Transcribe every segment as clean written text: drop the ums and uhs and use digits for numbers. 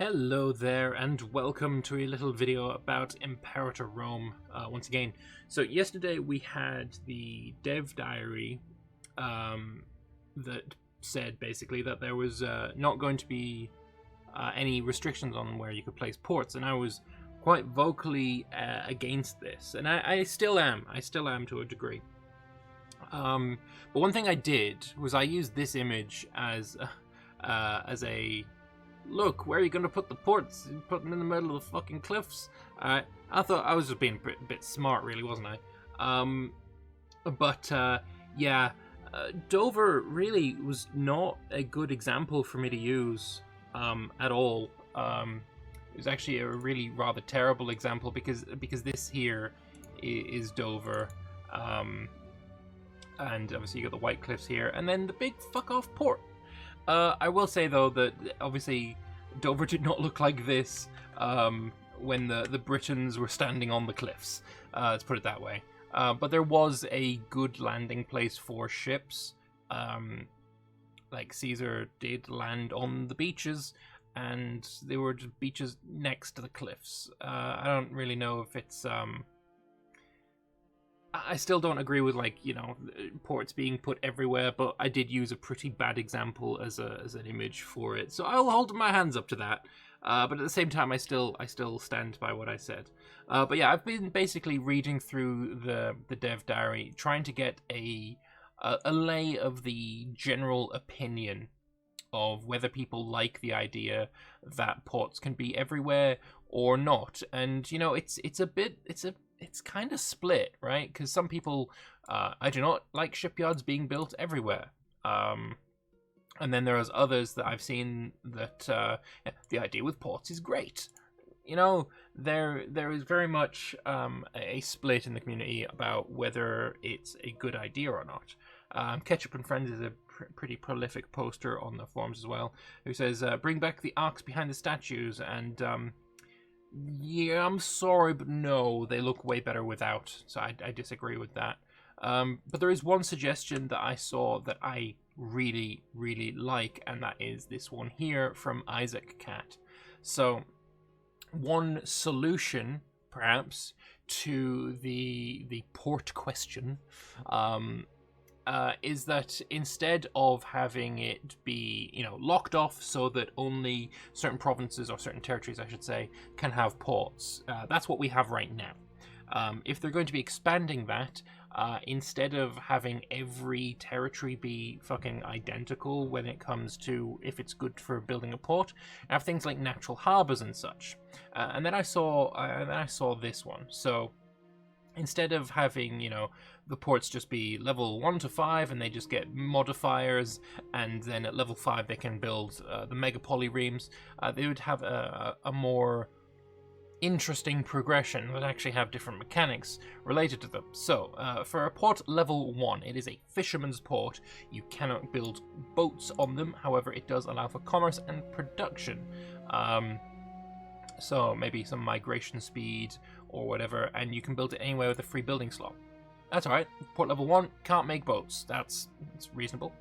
Hello there, and welcome to a little video about Imperator Rome once again. So yesterday we had the dev diary that said basically that there was not going to be any restrictions on where you could place ports, and I was quite vocally against this, and I still am. I still am to a degree. But one thing I did was I used this image as a look, where are you going to put the ports? You put them in the middle of the fucking cliffs. I thought I was just being a bit smart, really, wasn't I? Dover really was not a good example for me to use at all. It was actually a really rather terrible example because this here is Dover. And obviously you got the White Cliffs here, and then the big fuck off port. I will say though that obviously Dover did not look like this when the Britons were standing on the cliffs. Let's put it that way. But there was a good landing place for ships. Like Caesar did land on the beaches, and they were just beaches next to the cliffs. I don't really know if it's I still don't agree with, like, you know, ports being put everywhere, but I did use a pretty bad example as an image for it, so I'll hold my hands up to that. But at the same time, I still stand by what I said. But yeah, I've been basically reading through the dev diary, trying to get a lay of the general opinion of whether people like the idea that ports can be everywhere or not. And you know, it's kind of split, right? Because some people, I do not like shipyards being built everywhere. And then there's others that I've seen that the idea with ports is great. You know, there is very much a split in the community about whether it's a good idea or not. Ketchup and Friends is a pretty prolific poster on the forums as well, who says, bring back the arcs behind the statues, and yeah, I'm sorry, but no, they look way better without, so I disagree with that. But there is one suggestion that I saw that I really, really like, and that is this one here from Isaac Cat. So, one solution, perhaps, to the port question, is that instead of having it be, you know, locked off so that only certain provinces, or certain territories, I should say, can have ports, that's what we have right now. If they're going to be expanding that, instead of having every territory be fucking identical when it comes to if it's good for building a port, have things like natural harbors and such. And then I saw this one. So instead of having, you know, the ports just be level 1 to 5 and they just get modifiers, and then at level 5 they can build the mega polyremes, they would have a more interesting progression that actually have different mechanics related to them. So for a port level 1, it is a fisherman's port. You cannot build boats on them, however it does allow for commerce and production. So maybe some migration speed or whatever, and you can build it anywhere with a free building slot. That's alright. Port level 1, can't make boats. That's reasonable.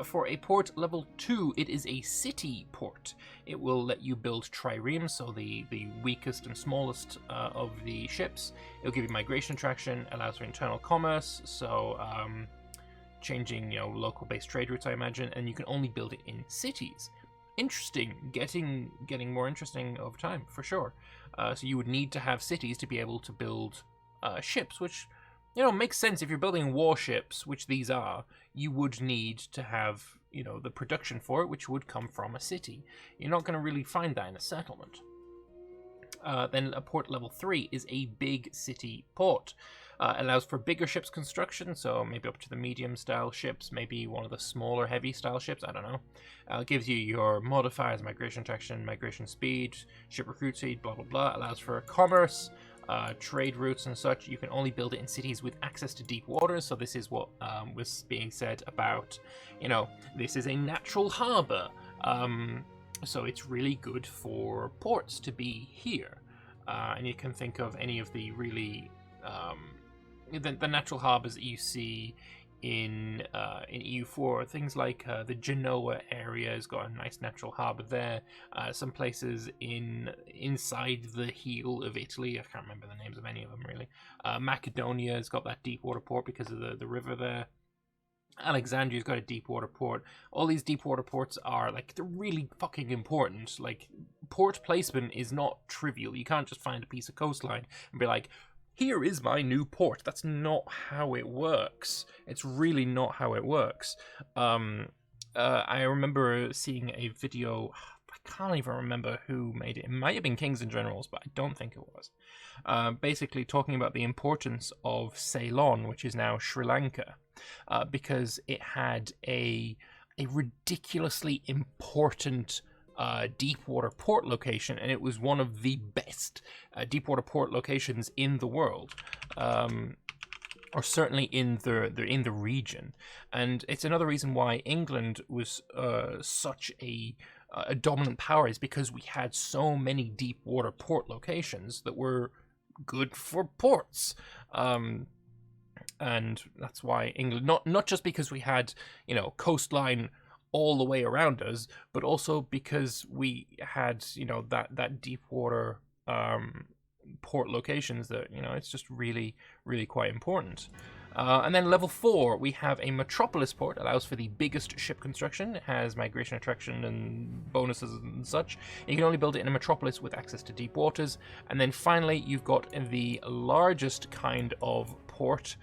For a port level 2, it is a city port. It will let you build triremes, so the weakest and smallest of the ships. It'll give you migration attraction, allows for internal commerce, so changing, you know, local based trade routes, I imagine, and you can only build it in cities. Interesting, getting more interesting over time, for sure. So you would need to have cities to be able to build ships, which, you know, makes sense. If you're building warships, which these are, you would need to have, you know, the production for it, which would come from a city. You're not going to really find that in a settlement. Then a port level 3 is a big city port. Allows for bigger ships construction, so maybe up to the medium style ships, maybe one of the smaller heavy style ships, I don't know. Gives you your modifiers, migration attraction, migration speed, ship recruit speed, blah blah blah. Allows for commerce, trade routes and such. You can only build it in cities with access to deep waters, so this is what was being said about, you know, this is a natural harbour, so it's really good for ports to be here. And you can think of any of the really the natural harbours that you see in EU4. Things like the Genoa area has got a nice natural harbour there. Some places inside the heel of Italy, I can't remember the names of any of them really. Macedonia has got that deep water port because of the river there. Alexandria's got a deep water port. All these deep water ports are like, they're really fucking important. Like, port placement is not trivial. You can't just find a piece of coastline and be like, here is my new port. That's not how it works. It's really not how it works. I remember seeing a video, I can't even remember who made it. It might have been Kings and Generals, but I don't think it was. Basically talking about the importance of Ceylon, which is now Sri Lanka, because it had a ridiculously important deep water port location, and it was one of the best deep water port locations in the world, or certainly in the region. And it's another reason why England was such a dominant power, is because we had so many deep water port locations that were good for ports. And that's why England, not just because we had, you know, coastline all the way around us, but also because we had, you know, that deep water port locations that, you know, it's just really, really quite important. And then level 4, we have a metropolis port, allows for the biggest ship construction. It has migration attraction and bonuses and such. You can only build it in a metropolis with access to deep waters. And then finally, you've got the largest kind of port,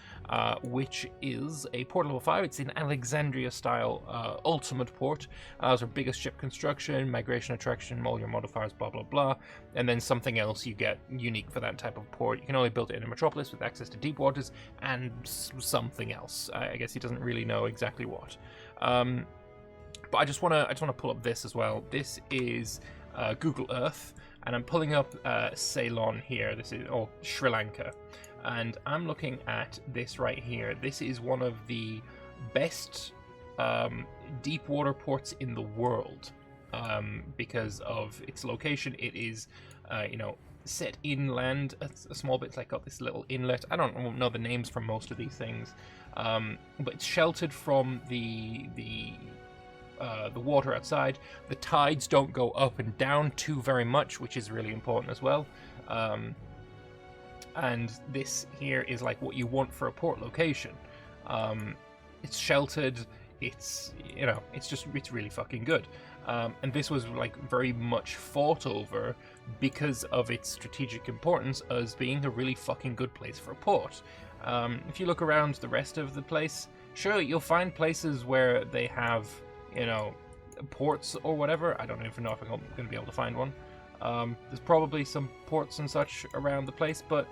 which is a port level 5. It's an Alexandria style ultimate port. Allows for biggest ship construction, migration attraction, all your modifiers, blah blah blah, and then something else you get unique for that type of port. You can only build it in a metropolis with access to deep waters and something else. I guess he doesn't really know exactly what. But I just want to pull up this as well. This is Google Earth, and I'm pulling up Ceylon here. This is Sri Lanka. And I'm looking at this right here. This is one of the best deep water ports in the world because of its location. It is, you know, set inland a small bit. It's like got this little inlet. I don't know the names for most of these things, but it's sheltered from the water outside. The tides don't go up and down too very much, which is really important as well. And this here is like what you want for a port location. It's sheltered. It's, you know, it's really fucking good. And this was like very much fought over because of its strategic importance as being a really fucking good place for a port. If you look around the rest of the place, sure, you'll find places where they have, you know, ports or whatever. I don't even know if I'm going to be able to find one. There's probably some ports and such around the place, but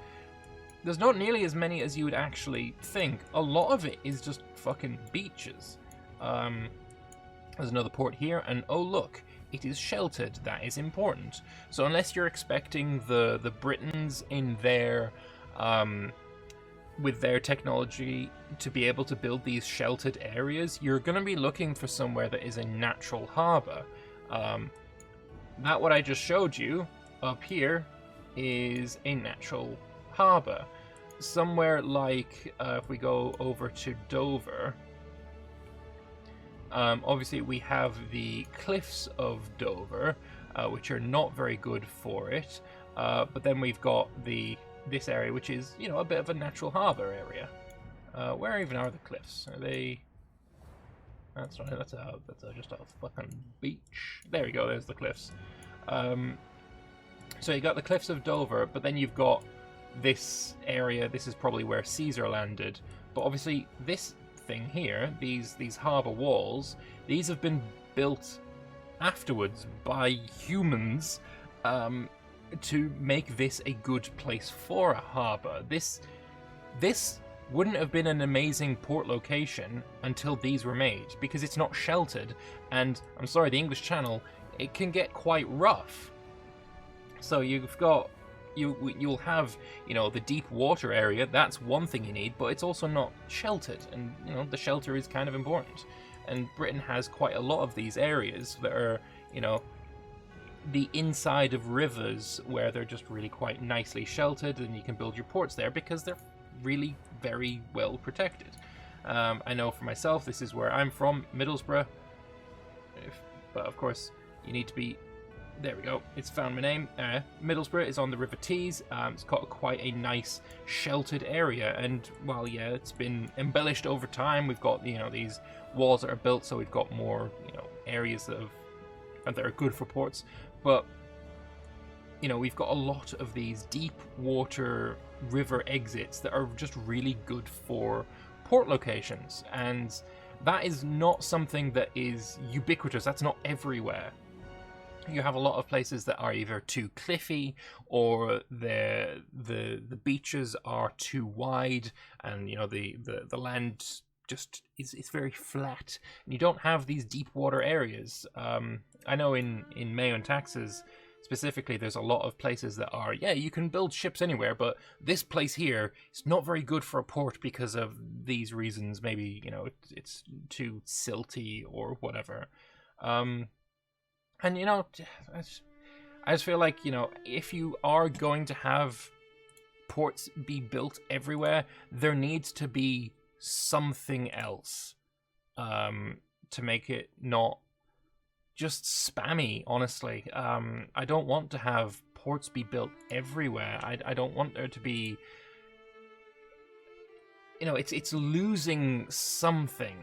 there's not nearly as many as you would actually think. A lot of it is just fucking beaches. There's another port here, and oh look, it is sheltered. That is important. So unless you're expecting the Britons in their with their technology to be able to build these sheltered areas, you're going to be looking for somewhere that is a natural harbour. That what I just showed you up here is a natural harbour. Somewhere like, if we go over to Dover, obviously we have the cliffs of Dover, which are not very good for it, but then we've got this area, which is, you know, a bit of a natural harbour area. Where even are the cliffs? Are they... That's not, that's just a fucking beach. There we go, there's the cliffs. So you got the cliffs of Dover, but then you've got this area. This is probably where Caesar landed. But obviously this thing here, these harbour walls, these have been built afterwards by humans to make this a good place for a harbour. This wouldn't have been an amazing port location until these were made, because it's not sheltered, and I'm sorry, the English Channel, it can get quite rough. So you've got, you'll have, you know, the deep water area. That's one thing you need, but it's also not sheltered, and, you know, the shelter is kind of important. And Britain has quite a lot of these areas that are, you know, the inside of rivers where they're just really quite nicely sheltered, and you can build your ports there because they're really very well protected. I know for myself, this is where I'm from, Middlesbrough. But of course, you need to be... There we go. It's found my name. Middlesbrough is on the River Tees. It's got quite a nice sheltered area, and well, yeah, it's been embellished over time. We've got these walls that are built, so we've got more areas that are good for ports. But we've got a lot of these deep water river exits that are just really good for port locations, and that is not something that is ubiquitous. That's not everywhere. You have a lot of places that are either too cliffy, or the beaches are too wide, and the land just is very flat, and you don't have these deep water areas. I know in Mayo and Taxes specifically, there's a lot of places that are, yeah, you can build ships anywhere, but this place here is not very good for a port because of these reasons. Maybe it's too silty or whatever. And I just feel like, if you are going to have ports be built everywhere, there needs to be something else to make it not just spammy, honestly. I don't want to have ports be built everywhere. I don't want there to be... it's losing something.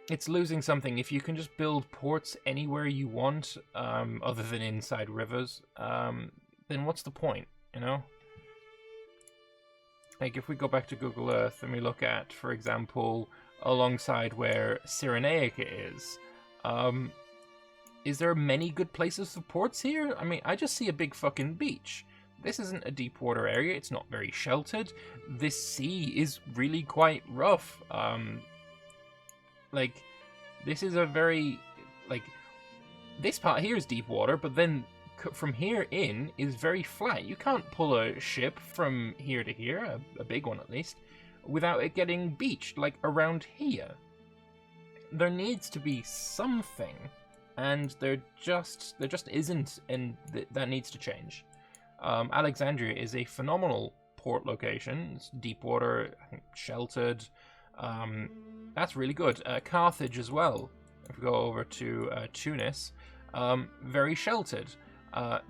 It's losing something. If you can just build ports anywhere you want, other than inside rivers, then what's the point, Like, if we go back to Google Earth and we look at, for example, alongside where Cyrenaica is there many good places for ports here? I mean, I just see a big fucking beach. This isn't a deep water area. It's not very sheltered. This sea is really quite rough. Like, this is a very, this part here is deep water, but then from here in is very flat. You can't pull a ship from here to here, a big one at least, without it getting beached, like around here. There needs to be something, and there just isn't, and that needs to change. Alexandria is a phenomenal port location. It's deep water, I think, sheltered. That's really good. Carthage as well. If we go over to Tunis, very sheltered.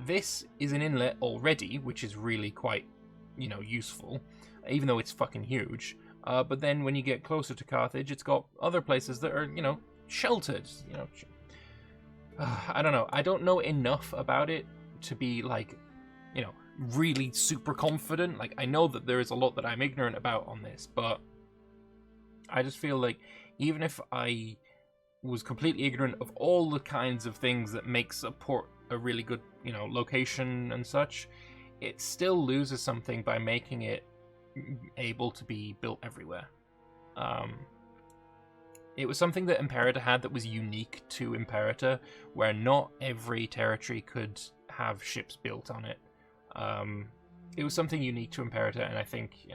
This is an inlet already, which is really quite, useful, even though it's fucking huge. But then when you get closer to Carthage, it's got other places that are, sheltered. I don't know. I don't know enough about it to be really super confident. Like, I know that there is a lot that I'm ignorant about on this, but I just feel like even if I was completely ignorant of all the kinds of things that makes a port a really good, location and such, it still loses something by making it able to be built everywhere. It was something that Imperator had that was unique to Imperator, where not every territory could have ships built on it. It was something unique to Imperator, and I think,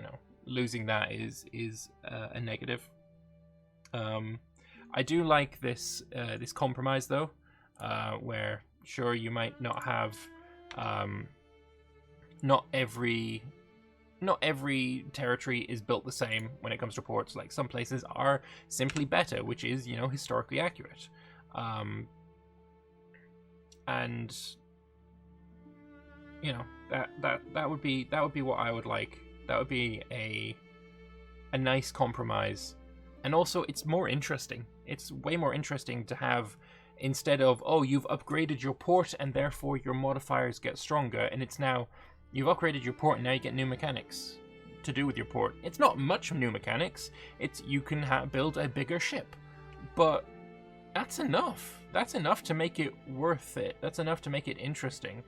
losing that is a negative. I do like this this compromise though, where sure you might not have not every territory is built the same when it comes to ports. Like, some places are simply better, which is historically accurate, and that would be what I would like. That would be a nice compromise. And also, it's more interesting. It's way more interesting to have, instead of, oh, you've upgraded your port and therefore your modifiers get stronger, and it's now, you've upgraded your port and now you get new mechanics to do with your port. It's not much new mechanics. It's, you can build a bigger ship. But that's enough. That's enough to make it worth it. That's enough to make it interesting.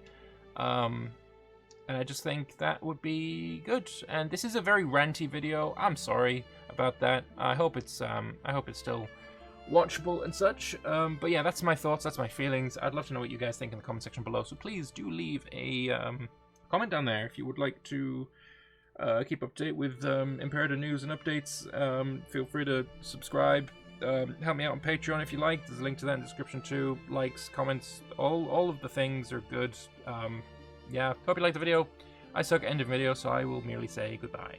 And I just think that would be good. And this is a very ranty video. I'm sorry about that. I hope it's still watchable and such. But yeah, that's my thoughts. That's my feelings. I'd love to know what you guys think in the comment section below. So please do leave a comment down there if you would like to keep up to date with Imperator news and updates. Feel free to subscribe. Help me out on Patreon if you like. There's a link to that in the description too. Likes, comments, all of the things are good. Yeah, hope you liked the video. I suck at ending video, so I will merely say goodbye.